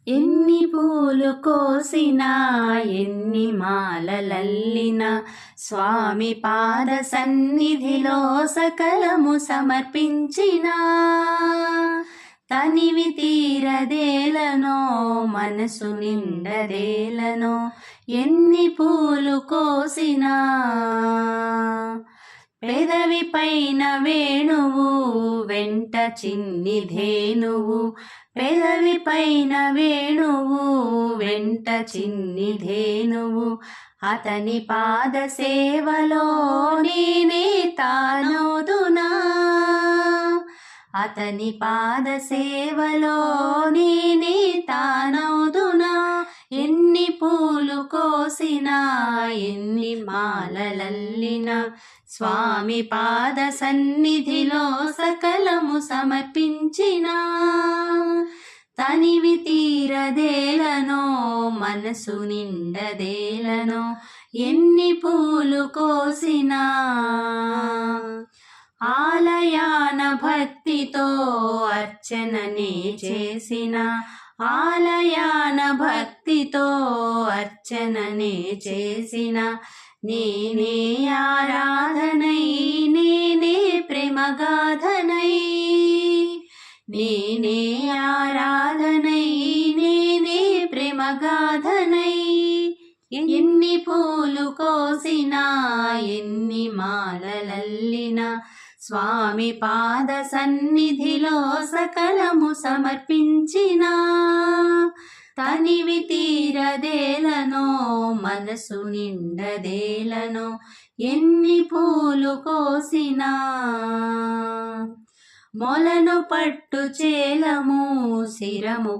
ఎన్ని పూలు కోసినా ఎన్ని మాలలల్లినా స్వామి పాద సన్నిధిలో సకలము సమర్పించినా తనివి తీరదేలనో మనసు నిండదేలనో ఎన్ని పూలు కోసినా పెదవి పైన వేణువు వెంట చిన్ని ధేనువు పెదవి పైన వేణువు వెంట చిన్ని ధేనువు అతని పాద సేవలో నేనే తానోదునా అతని పాద సేవలో నేనే తానోదునా ఎన్ని పూలు కోసినా ఎన్ని మాలలల్లినా స్వామి పాద సన్నిధిలో సకలము సమర్పించినా తనివి తీరదేలనో మనసు నిండదేలనో ఎన్ని పూలు కోసినా ఆలయాన భక్తితో అర్చననే చేసిన ఆలయాన భక్తితో అర్చననే చేసిన నేనే ఆరాధనై నేనే ప్రేమగాధనై నేనే ఆరాధనై నేనే ప్రేమగాధనై ఎన్ని పూలు కోసినా ఎన్ని మాలలల్లినా స్వామి పాద సన్నిధిలో సకలము సమర్పించినా తనివి తీరదేలనో మనసు నిండదేలనో ఎన్ని పూలు కోసినా మొలను పట్టు చేలము శిరము